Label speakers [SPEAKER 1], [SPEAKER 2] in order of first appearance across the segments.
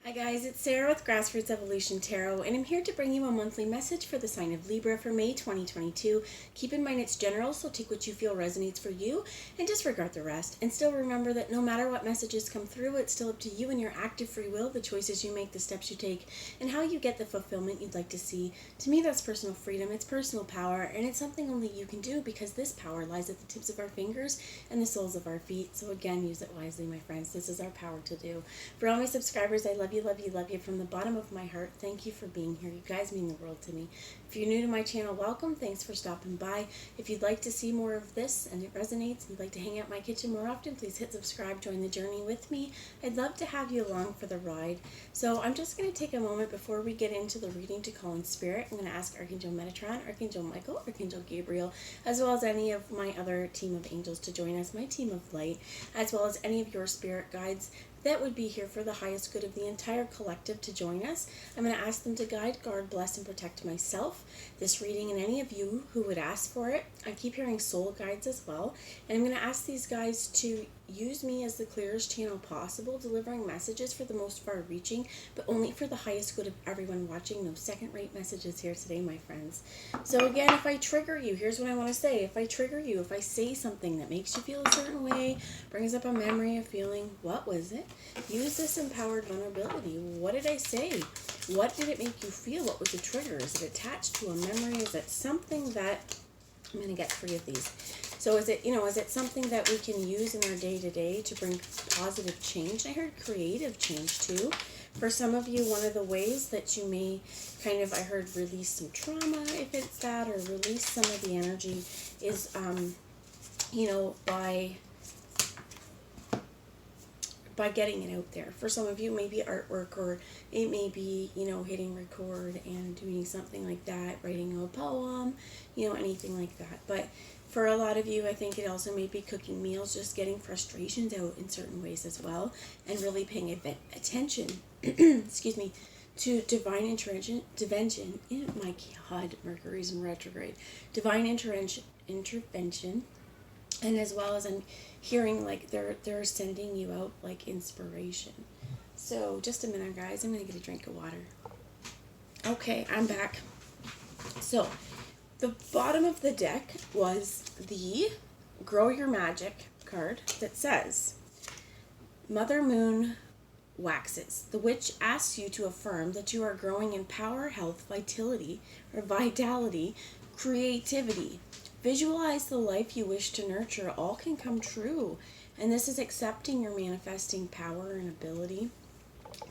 [SPEAKER 1] Hi guys, it's Sarah with Grassroots Evolution Tarot, and I'm here to bring you a monthly message for the sign of Libra for May 2022. Keep in mind it's general, so take what you feel resonates for you and disregard the rest. And still remember that no matter what messages come through, it's still up to you and your active free will, the choices you make, the steps you take, and how you get the fulfillment you'd like to see. To me, that's personal freedom, it's personal power, and it's something only you can do because this power lies at the tips of our fingers and the soles of our feet. So again, use it wisely, my friends. This is our power to do. For all my subscribers, I love you, love you, love you from the bottom of my heart. Thank you for being here. You guys mean the world to me. If you're new to my channel, welcome. Thanks for stopping by. If you'd like to see more of this and it resonates and you'd like to hang out in my kitchen more often, please hit subscribe, join the journey with me. I'd love to have you along for the ride. So I'm just going to take a moment before we get into the reading to call in spirit. I'm going to ask Archangel Metatron, Archangel Michael, Archangel Gabriel, as well as any of my other team of angels to join us, my team of light, as well as any of your spirit guides that would be here for the highest good of the entire collective to join us. I'm going to ask them to guide, guard, bless, and protect myself, this reading, and any of you who would ask for it. I keep hearing soul guides as well, and I'm going to ask these guys to use me as the clearest channel possible, delivering messages for the most far-reaching, but only for the highest good of everyone watching. No second-rate messages here today, my friends. So again, if I trigger you, here's what I want to say. If I trigger you, if I say something that makes you feel a certain way, brings up a memory, a feeling, what was it? Use this empowered vulnerability. What did I say? What did it make you feel? What was the trigger? Is it attached to a memory? Is it something that, I'm going to get 3 of these. So is it something that we can use in our day-to-day to bring positive change? I heard creative change too. For some of you, one of the ways that you may I heard release some trauma, if it's that, or release some of the energy is, by getting it out there. For some of you, maybe artwork, or it may be, hitting record and doing something like that, writing a poem, anything like that. But for a lot of you, I think it also may be cooking meals, just getting frustrations out in certain ways as well, and really paying attention, excuse me, to divine intervention. Oh my God, Mercury's in retrograde. Divine intervention. And as well as I'm hearing like they're sending you out like inspiration. So just a minute, guys. I'm going to get a drink of water. Okay, I'm back. So the bottom of the deck was the Grow Your Magic card that says, Mother Moon waxes. The witch asks you to affirm that you are growing in power, health, vitality, creativity. Visualize the life you wish to nurture. All can come true. And this is accepting your manifesting power and ability.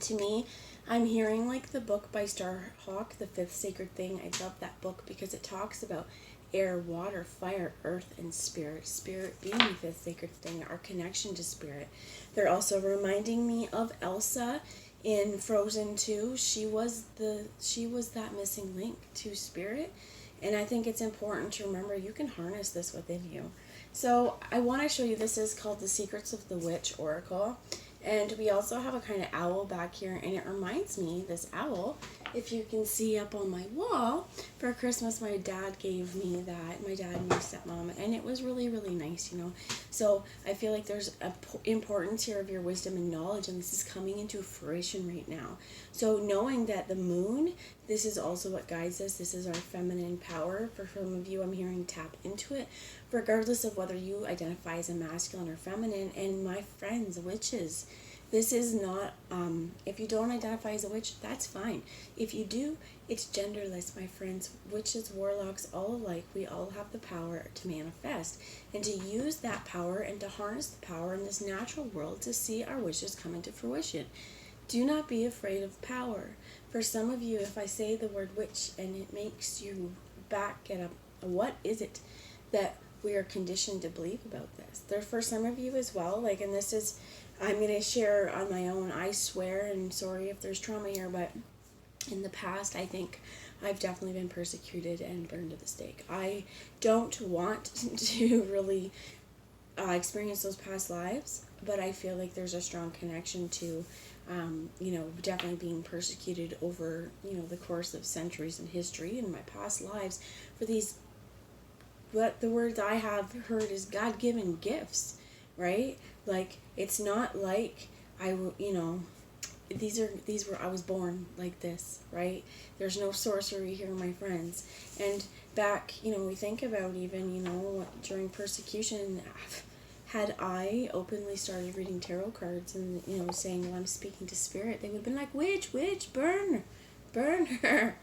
[SPEAKER 1] To me, I'm hearing like the book by Starhawk, The Fifth Sacred Thing. I love that book because it talks about air, water, fire, earth, and spirit. Spirit being the fifth sacred thing, our connection to spirit. They're also reminding me of Elsa in Frozen 2. She was that missing link to spirit. And I think it's important to remember you can harness this within you. So I want to show you, this is called The Secrets of the Witch Oracle. And we also have a kind of owl back here. And it reminds me, this owl, if you can see up on my wall, for Christmas my dad gave me that. My dad and my stepmom. And it was really, really nice, So I feel like there's an importance here of your wisdom and knowledge. And this is coming into fruition right now. So knowing that the moon, this is also what guides us. This is our feminine power. For some of you, I'm hearing tap into it. Regardless of whether you identify as a masculine or feminine. And my friends, witches, this is not, if you don't identify as a witch, that's fine. If you do, it's genderless, my friends. Witches, warlocks, all alike, we all have the power to manifest and to use that power and to harness the power in this natural world to see our wishes come into fruition. Do not be afraid of power. For some of you, if I say the word witch and it makes you get up, what is it that we are conditioned to believe about this? There, for some of you as well, and this is, I'm going to share on my own, I swear, and sorry if there's trauma here, but in the past, I think I've definitely been persecuted and burned at the stake. I don't want to really experience those past lives, but I feel like there's a strong connection to, definitely being persecuted over, the course of centuries in history in my past lives for these, what the words I have heard is God-given gifts, right? Like, it's not like I was born like this, right? There's no sorcery here, my friends. And back, we think about even, during persecution, had I openly started reading tarot cards and, saying, well, I'm speaking to spirit, they would have been like, witch, burn her.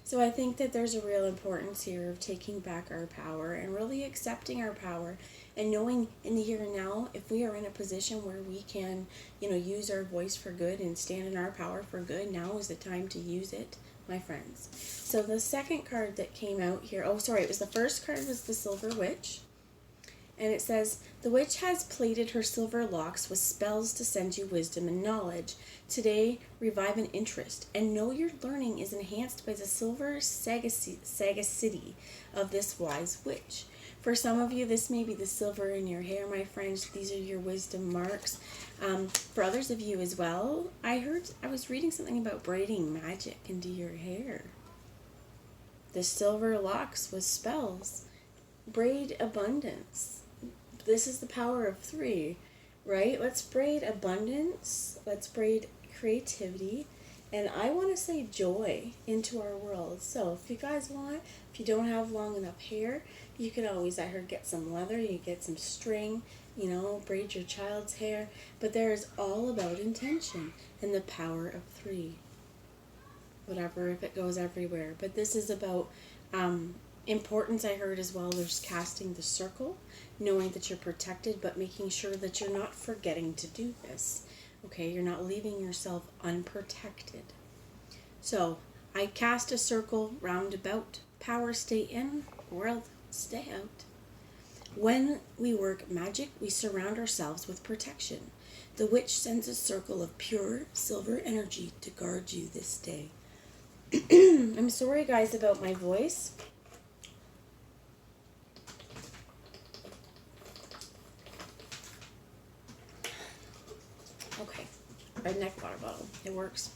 [SPEAKER 1] So I think that there's a real importance here of taking back our power and really accepting our power and knowing in the here and now, if we are in a position where we can, use our voice for good and stand in our power for good, now is the time to use it, my friends. So the second card that came out here, it was the first card was the Silver Witch. And it says, the witch has plaited her silver locks with spells to send you wisdom and knowledge. Today, revive an interest, and know your learning is enhanced by the silver sagacity of this wise witch. For some of you, this may be the silver in your hair, my friends. These are your wisdom marks. For others of you as well, I was reading something about braiding magic into your hair. The silver locks with spells. Braid abundance. This is the power of 3, right? Let's braid abundance. Let's braid creativity. And I want to say joy into our world. So if you guys want, if you don't have long enough hair, you can always, I heard, get some leather. You get some string, braid your child's hair. But there is all about intention and the power of 3. Whatever, if it goes everywhere. But this is about importance, I heard as well. There's casting the circle, knowing that you're protected, but making sure that you're not forgetting to do this. Okay, you're not leaving yourself unprotected. So, I cast a circle round about. Power stay in, world stay out. When we work magic, we surround ourselves with protection. The witch sends a circle of pure silver energy to guard you this day. I'm sorry, guys, about my voice. Okay, redneck water bottle. It works.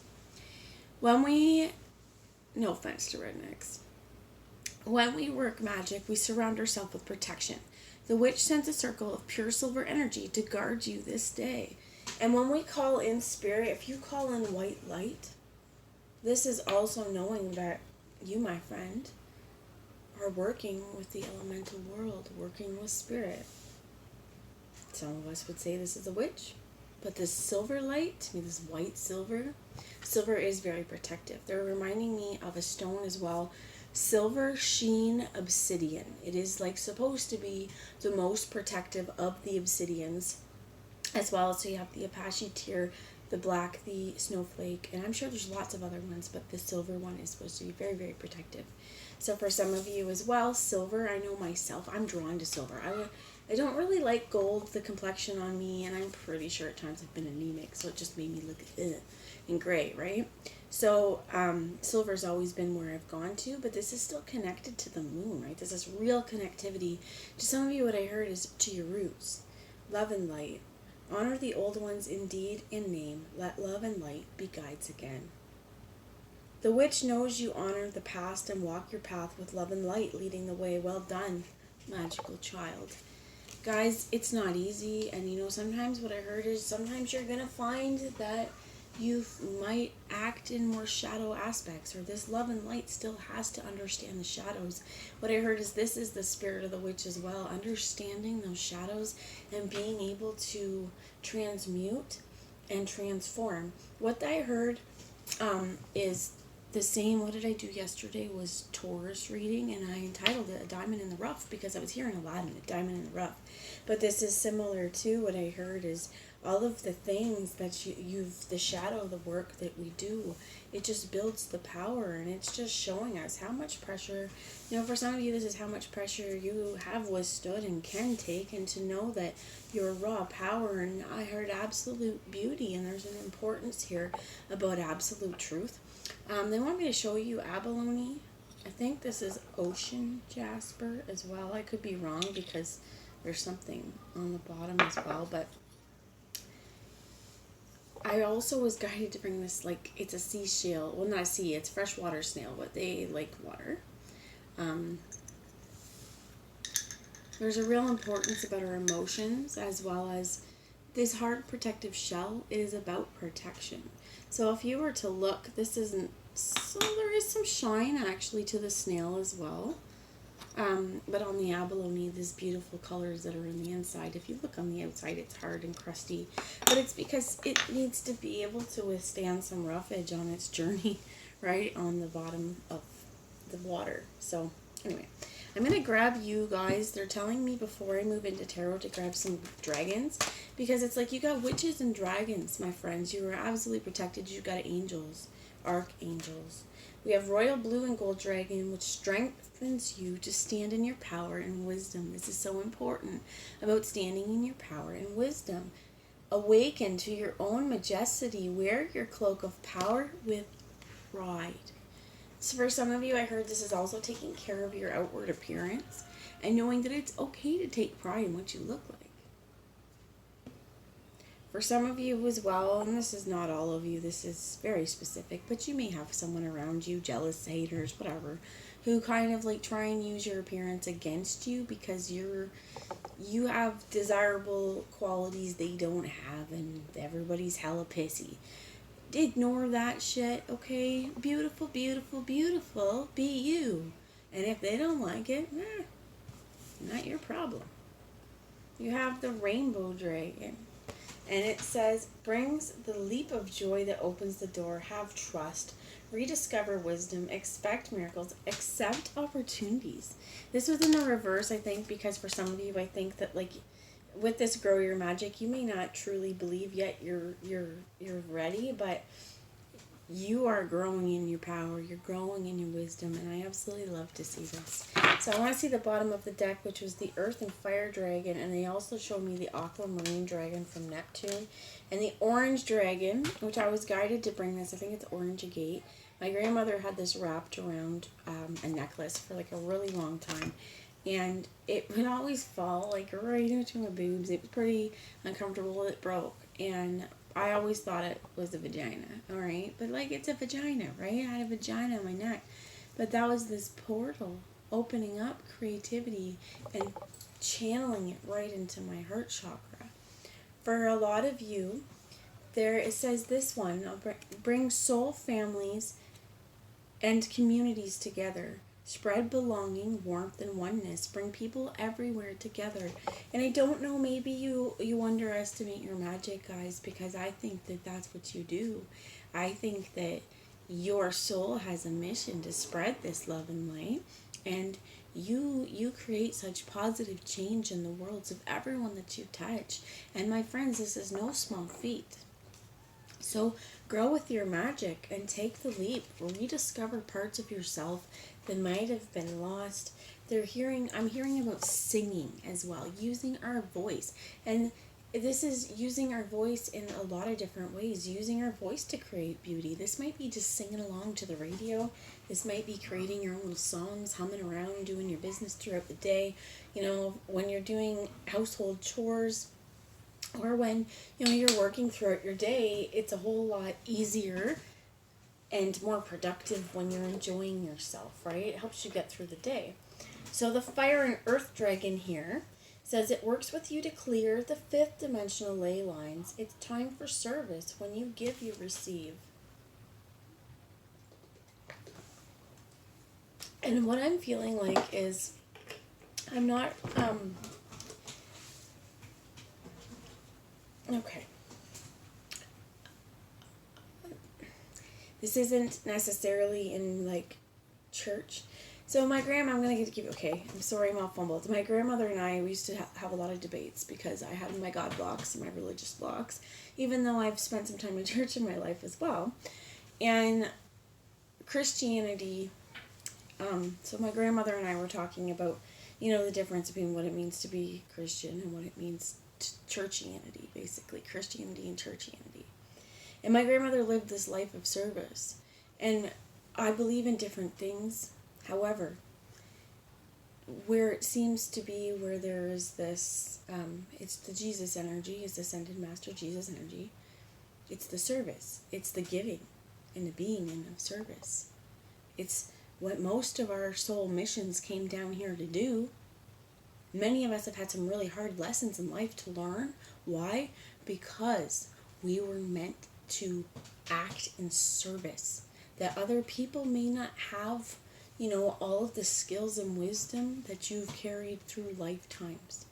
[SPEAKER 1] No offense to rednecks. When we work magic, we surround ourselves with protection. The witch sends a circle of pure silver energy to guard you this day. And when we call in spirit, if you call in white light, this is also knowing that you, my friend, are working with the elemental world, working with spirit. Some of us would say this is a witch. But this silver light, to me, this white silver is very protective. They're reminding me of a stone as well. Silver sheen obsidian. It is supposed to be the most protective of the obsidians as well. So you have the Apache tear, the black, the snowflake, and I'm sure there's lots of other ones, but the silver one is supposed to be very, very protective. So for some of you as well, silver, I know myself, I'm drawn to silver. I don't really like gold, the complexion on me, and I'm pretty sure at times I've been anemic, so it just made me look and gray, right? So silver's always been where I've gone to, but this is still connected to the moon, right? This is real connectivity. To some of you, what I heard is to your roots. Love and light. Honor the old ones in deed and name. Let love and light be guides again. The witch knows you honor the past and walk your path with love and light leading the way. Well done, magical child. Guys, it's not easy, and sometimes what I heard is sometimes you're going to find that you might act in more shadow aspects, or this love and light still has to understand the shadows. What I heard is this is the spirit of the witch as well, understanding those shadows and being able to transmute and transform. What I heard is the same, what did I do yesterday was Taurus reading, and I entitled it A Diamond in the Rough because I was hearing a lot in A Diamond in the Rough. But this is similar to what I heard is all of the things that the shadow, the work that we do, it just builds the power, and it's just showing us how much pressure, for some of you, this is how much pressure you have withstood and can take, and to know that your raw power, and I heard absolute beauty, and there's an importance here about absolute truth. They want me to show you abalone. I think this is ocean jasper as well. I could be wrong because there's something on the bottom as well, but I also was guided to bring this, it's a sea snail. Well, not a sea, it's freshwater snail, but they like water. There's a real importance about our emotions as well as this hard protective shell is about protection. So if you were to look, this isn't, so there is some shine actually to the snail as well. But on the abalone, these beautiful colors that are in the inside. If you look on the outside, it's hard and crusty. But it's because it needs to be able to withstand some roughage on its journey, right, on the bottom of the water. So anyway, I'm going to grab you guys. They're telling me before I move into tarot to grab some dragons. Because it's like you got witches and dragons, my friends. You are absolutely protected. You got angels, archangels. We have royal blue and gold dragon, which strengthens you to stand in your power and wisdom. This is so important about standing in your power and wisdom. Awaken to your own majesty. Wear your cloak of power with pride. So for some of you, I heard this is also taking care of your outward appearance and knowing that it's okay to take pride in what you look like. For some of you as well, and this is not all of you, this is very specific, but you may have someone around you, jealous, haters, whatever, who kind of like try and use your appearance against you because you have desirable qualities they don't have and everybody's hella pissy. Ignore that shit, okay? Beautiful, beautiful, beautiful, be you. And if they don't like it, not your problem. You have the rainbow dragon. And it says, brings the leap of joy that opens the door. Have trust. Rediscover wisdom. Expect miracles. Accept opportunities. This was in the reverse, I think, because for some of you, I think that like with this grow your magic, you may not truly believe yet you're ready, but you are growing in your power. You're growing in your wisdom, and I absolutely love to see this. So I want to see the bottom of the deck, which was the Earth and Fire Dragon, and they also showed me the Aquamarine Dragon from Neptune, and the Orange Dragon, which I was guided to bring this. I think it's Orange Agate. My grandmother had this wrapped around a necklace for like a really long time, and it would always fall like right into my boobs. It was pretty uncomfortable. It broke, and I always thought it was a vagina, alright? But like, it's a vagina, right? I had a vagina on my neck. But that was this portal opening up creativity and channeling it right into my heart chakra. For a lot of you, it says this one, bring soul families and communities together. Spread belonging, warmth, and oneness. Bring people everywhere together. And I don't know, maybe you underestimate your magic, guys, because I think that that's what you do. I think that your soul has a mission to spread this love and light. And you create such positive change in the worlds of everyone that you touch. And my friends, this is no small feat. So grow with your magic and take the leap. Rediscover parts of yourself that might have been lost. I'm hearing about singing as well, using our voice. And this is using our voice in a lot of different ways, using our voice to create beauty. This might be just singing along to the radio. This might be creating your own little songs, humming around, doing your business throughout the day. You know, when you're doing household chores, or when, you're working throughout your day, it's a whole lot easier and more productive when you're enjoying yourself, right? It helps you get through the day. So the Fire and Earth Dragon here says it works with you to clear the fifth dimensional ley lines. It's time for service. When you give, you receive. And what I'm feeling like is I'm not, okay. This isn't necessarily in, like, church. So my grandma, I'm going to give, okay, I'm sorry I'm all fumbled. My grandmother and I, we used to have a lot of debates because I had my God blocks and my religious blocks, even though I've spent some time in church in my life as well. And Christianity, so my grandmother and I were talking about, the difference between what it means to be Christian and what it means to churchianity, basically, Christianity and churchianity. And my grandmother lived this life of service. And I believe in different things. However, where it seems to be where there is this, it's the Jesus energy, it's the ascended master Jesus energy. It's the service. It's the giving and the being in of service. It's what most of our soul missions came down here to do. Many of us have had some really hard lessons in life to learn. Why? because we were meant to act in service. That other people may not have, all of the skills and wisdom that you've carried through lifetimes.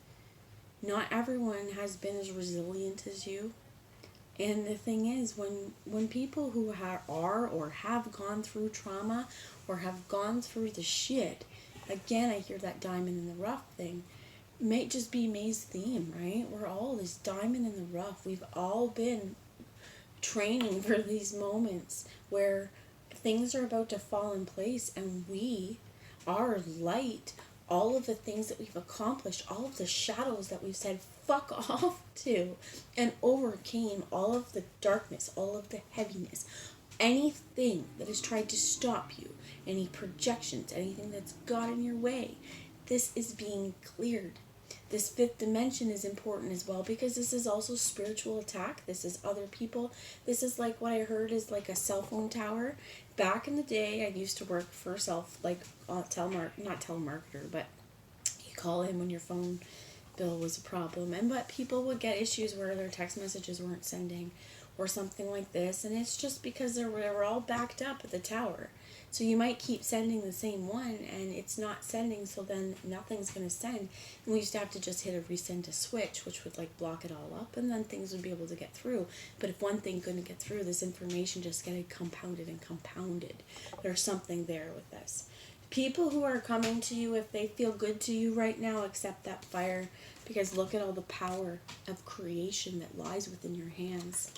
[SPEAKER 1] Not everyone has been as resilient as you. And the thing is, when people who are or have gone through trauma or have gone through the shit, again, I hear that diamond in the rough thing. May just be May's theme, right? We're all this diamond in the rough. We've all been training for these moments where things are about to fall in place, and we, our light, all of the things that we've accomplished, all of the shadows that we've said fuck off to, and overcame all of the darkness, all of the heaviness, anything that has tried to stop you, any projections, anything that's got in your way, this is being cleared. This fifth dimension is important as well, because this is also spiritual attack. This is other people. This is like what I heard is like a cell phone tower. Back in the day, I used to work for not telemarketer, but you call in when your phone bill was a problem. But people would get issues where their text messages weren't sending or something like this. And it's just because they were all backed up at the tower. So you might keep sending the same one and it's not sending, so then nothing's going to send. And we used to have to just hit a resend to switch, which would block it all up, and then things would be able to get through. But if one thing couldn't get through, this information just getting compounded and compounded. There's something there with this. People who are coming to you, if they feel good to you right now, accept that fire, because look at all the power of creation that lies within your hands.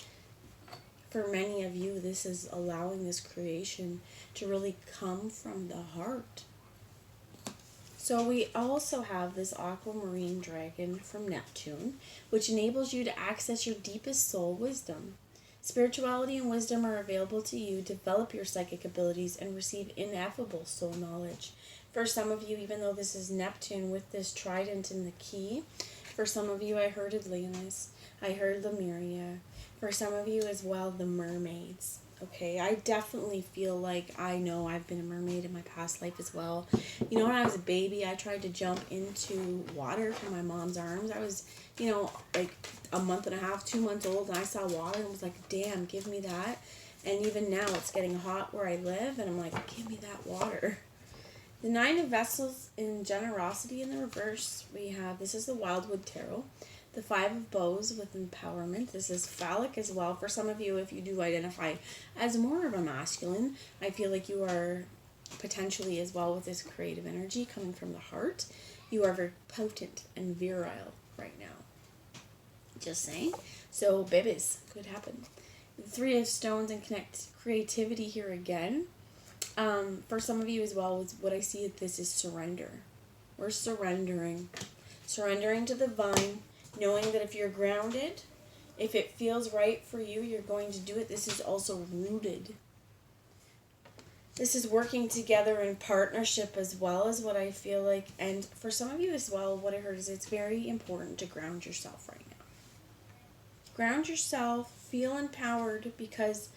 [SPEAKER 1] For many of you, this is allowing this creation to really come from the heart. So we also have this aquamarine dragon from Neptune, which enables you to access your deepest soul wisdom. Spirituality and wisdom are available to you. Develop your psychic abilities and receive ineffable soul knowledge. For some of you, even though this is Neptune with this trident in the key, for some of you, I heard Atlantis, I heard Lemuria. For some of you as well, the mermaids. Okay, I definitely feel like I know I've been a mermaid in my past life as well. When I was a baby, I tried to jump into water from my mom's arms. I was, like a month and a half, 2 months old, and I saw water and was like, damn, give me that. And even now, it's getting hot where I live, and I'm like, give me that water. The Nine of Vessels in generosity in the reverse, we have, this is the Wildwood Tarot. The Five of Bows with empowerment. This is phallic as well. For some of you, if you do identify as more of a masculine, I feel like you are potentially as well with this creative energy coming from the heart. You are very potent and virile right now. Just saying. So, babies, could happen. The Three of Stones and connect creativity here again. For some of you as well, what I see this is surrender. We're surrendering. Surrendering to the divine. Knowing that if you're grounded, if it feels right for you, you're going to do it. This is also rooted. This is working together in partnership as well, as what I feel like. And for some of you as well, what I heard is it's very important to ground yourself right now. Ground yourself, feel empowered, because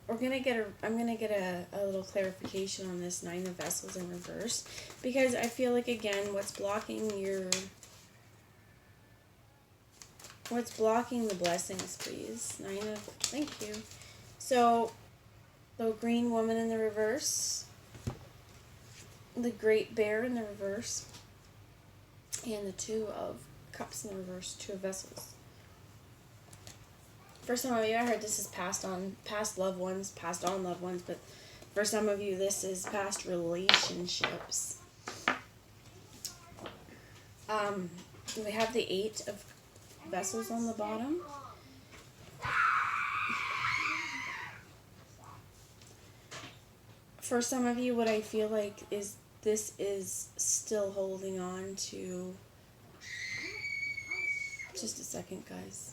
[SPEAKER 1] I'm gonna get a little clarification on this Nine of Vessels in reverse, because I feel like again what's blocking the blessings, please? Thank you. So, the Green Woman in the reverse, the Great Bear in the reverse, and the Two of Cups in the reverse, Two of Vessels. For some of you, I heard this is passed on loved ones, but for some of you, this is past relationships. We have the Eight of Vessels on the bottom. For some of you, what I feel like is this is still holding on to... Just a second, guys.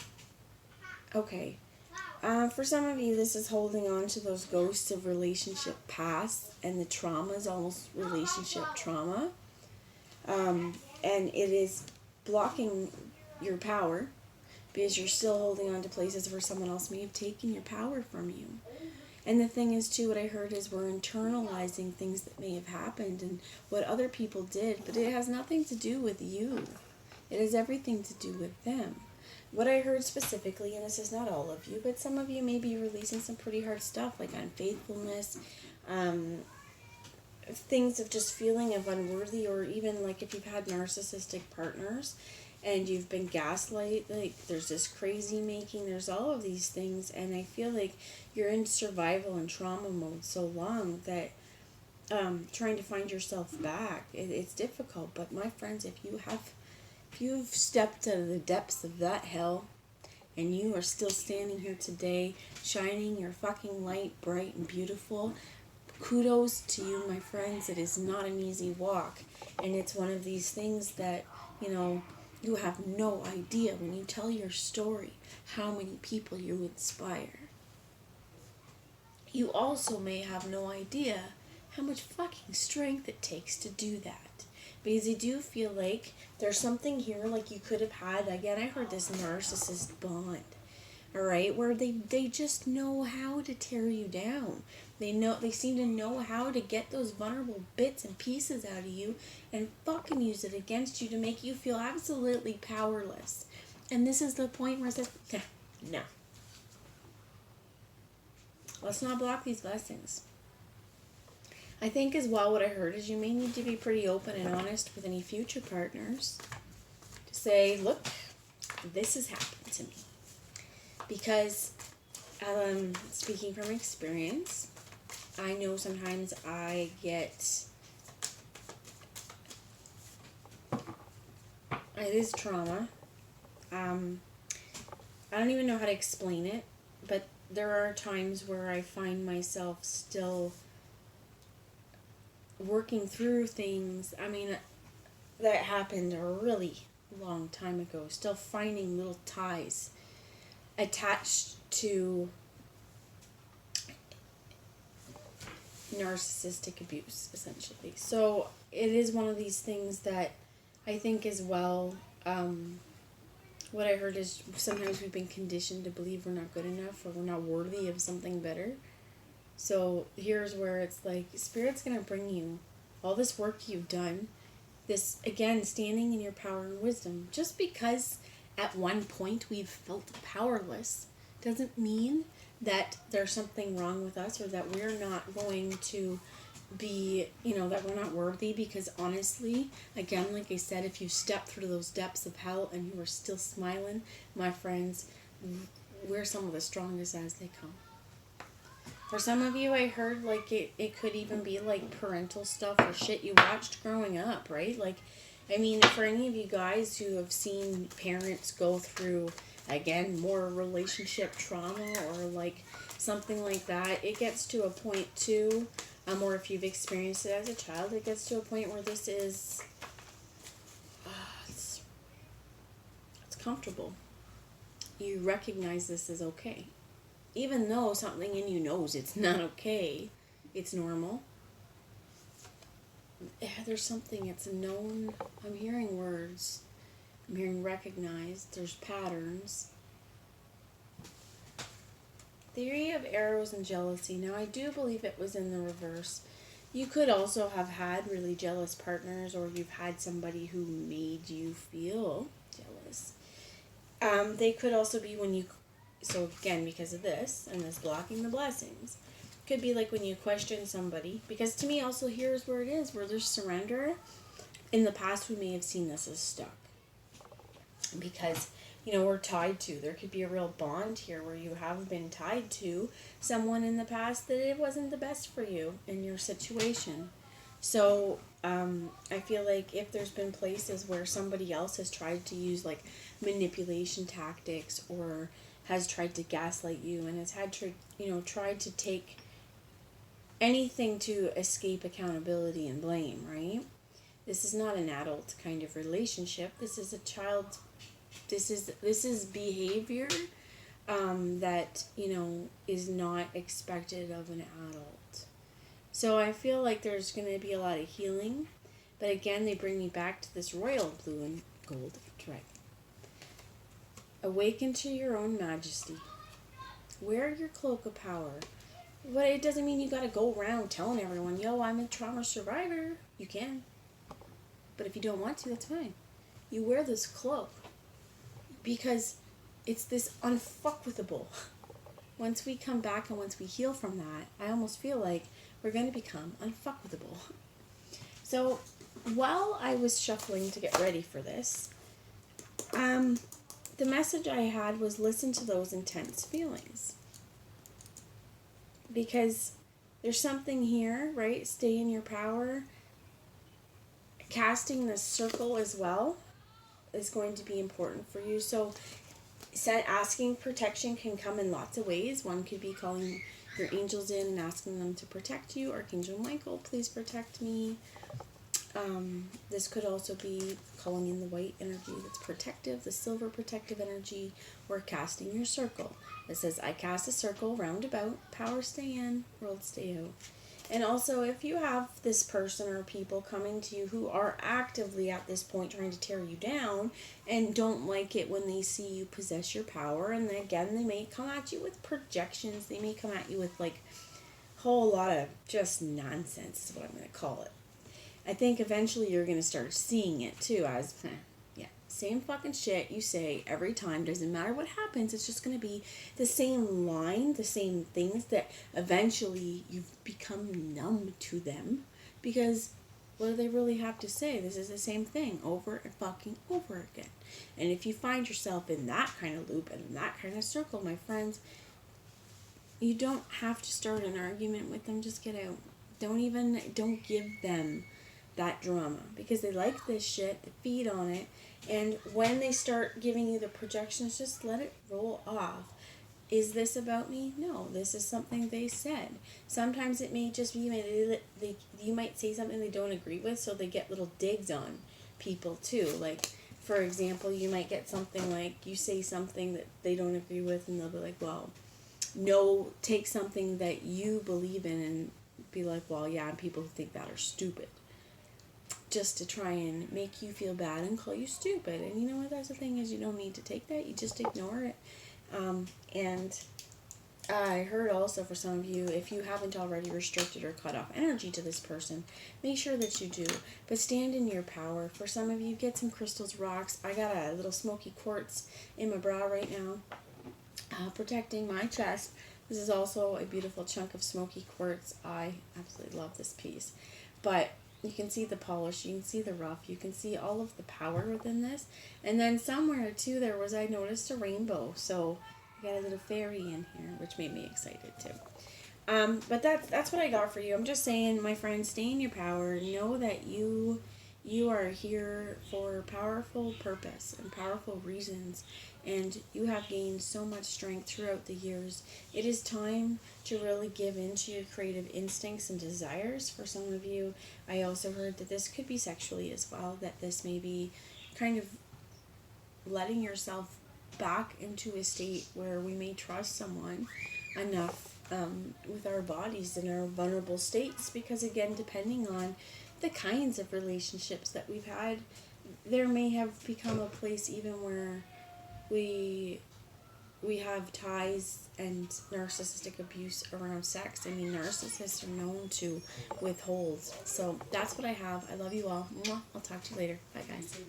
[SPEAKER 1] Okay. For some of you, this is holding on to those ghosts of relationship past, and the trauma is almost relationship trauma. And it is blocking your power, because you're still holding on to places where someone else may have taken your power from you. And the thing is too, what I heard is we're internalizing things that may have happened and what other people did, but it has nothing to do with you. It has everything to do with them. what I heard specifically, and this is not all of you, but some of you may be releasing some pretty hard stuff, like unfaithfulness, things of just feeling of unworthy, or even like if you've had narcissistic partners and you've been gaslight, like there's this crazy making, there's all of these things, and I feel like you're in survival and trauma mode so long that trying to find yourself back, it's difficult. But my friends, if you've stepped out of the depths of that hell and you are still standing here today shining your fucking light bright and beautiful, kudos to you, my friends. It is not an easy walk, and it's one of these things that, you have no idea when you tell your story how many people you inspire. You also may have no idea how much fucking strength it takes to do that. Because I do feel like there's something here, like you could have had, again, I heard this narcissist bond, all right, where they just know how to tear you down. They seem to know how to get those vulnerable bits and pieces out of you and fucking use it against you to make you feel absolutely powerless. And this is the point where it's like, no. Let's not block these blessings. I think as well, what I heard is you may need to be pretty open and honest with any future partners to say, look, this has happened to me. Because, speaking from experience, I know sometimes I get, it is trauma. I don't even know how to explain it, but there are times where I find myself still working through things. I mean, that happened a really long time ago. Still finding little ties attached to narcissistic abuse, essentially. So it is one of these things that I think as well, what I heard is sometimes we've been conditioned to believe we're not good enough or we're not worthy of something better. So here's where it's like, Spirit's going to bring you all this work you've done, this, again, standing in your power and wisdom. Just because at one point we've felt powerless doesn't mean that there's something wrong with us or that we're not going to be, that we're not worthy. Because honestly, again, like I said, if you step through those depths of hell and you are still smiling, my friends, we're some of the strongest as they come. For some of you, I heard like it could even be like parental stuff or shit you watched growing up, right? Like, I mean, for any of you guys who have seen parents go through, again, more relationship trauma or like something like that, it gets to a point too, or if you've experienced it as a child, it gets to a point where this is, it's comfortable. You recognize this as okay. Even though something in you knows it's not okay, it's normal. There's something, it's known. I'm hearing words. I'm hearing recognized. There's patterns. Theory of arrows and jealousy. Now, I do believe it was in the reverse. You could also have had really jealous partners, or you've had somebody who made you feel jealous. They could also be when you... So again, because of this, and this blocking the blessings, could be like when you question somebody. Because to me also, here's where it is, where there's surrender. In the past, we may have seen this as stuck. Because, we're tied to. There could be a real bond here where you have been tied to someone in the past that it wasn't the best for you in your situation. So, I feel like if there's been places where somebody else has tried to use like manipulation tactics or has tried to gaslight you and has had to, tried to take anything to escape accountability and blame, right? This is not an adult kind of relationship. This is a child. This is behavior that, is not expected of an adult. So I feel like there's going to be a lot of healing. But again, they bring me back to this royal blue and gold. Right. Awaken to your own majesty. Wear your cloak of power. But it doesn't mean you gotta go around telling everyone, yo, I'm a trauma survivor. You can. But if you don't want to, that's fine. You wear this cloak. Because it's this unfuckwithable. Once we come back and once we heal from that, I almost feel like we're going to become unfuckwithable. So while I was shuffling to get ready for this, the message I had was listen to those intense feelings. Because there's something here, right? Stay in your power. Casting this circle as well is going to be important for you. So asking protection can come in lots of ways. One could be calling your angels in and asking them to protect you. Archangel Michael, please protect me. This could also be calling in the white energy that's protective, the silver protective energy, or casting your circle. It says, I cast a circle round about, power stay in, world stay out. And also, if you have this person or people coming to you who are actively at this point trying to tear you down and don't like it when they see you possess your power, and then again, they may come at you with projections, they may come at you with like a whole lot of just nonsense is what I'm going to call it. I think eventually you're going to start seeing it too as, yeah, same fucking shit you say every time. Doesn't matter what happens. It's just going to be the same line, the same things that eventually you become numb to them. Because what do they really have to say? This is the same thing over and fucking over again. And if you find yourself in that kind of loop and in that kind of circle, my friends, you don't have to start an argument with them. Just get out. Don't give them that drama, because they like this shit, they feed on it, and when they start giving you the projections, just let it roll off. Is this about me? No, this is something they said. Sometimes it may just be you might say something they don't agree with, so they get little digs on people too. Like, for example, you might get something like, you say something that they don't agree with, and they'll be like, well, no, take something that you believe in and be like, well, yeah, and people who think that are stupid. Just to try and make you feel bad and call you stupid. And you know what, that's the thing, is you don't need to take that. You just ignore it. And I heard also for some of you, if you haven't already restricted or cut off energy to this person, make sure that you do. But stand in your power. For some of you, get some crystals, rocks. I got a little smoky quartz in my bra right now, protecting my chest. This is also a beautiful chunk of smoky quartz. I absolutely love this piece. But you can see the polish, you can see the rough, you can see all of the power within this. And then somewhere too, I noticed a rainbow. So I got a little fairy in here, which made me excited too. But that's what I got for you. I'm just saying, my friends, stay in your power. Know that you are here for powerful purpose and powerful reasons. And you have gained so much strength throughout the years. It is time to really give in to your creative instincts and desires. For some of you, I also heard that this could be sexually as well, that this may be kind of letting yourself back into a state where we may trust someone enough with our bodies in our vulnerable states. Because again, depending on the kinds of relationships that we've had, there may have become a place even where we have ties and narcissistic abuse around sex. I mean, narcissists are known to withhold. So that's what I have. I love you all. Mwah. I'll talk to you later. Bye, guys.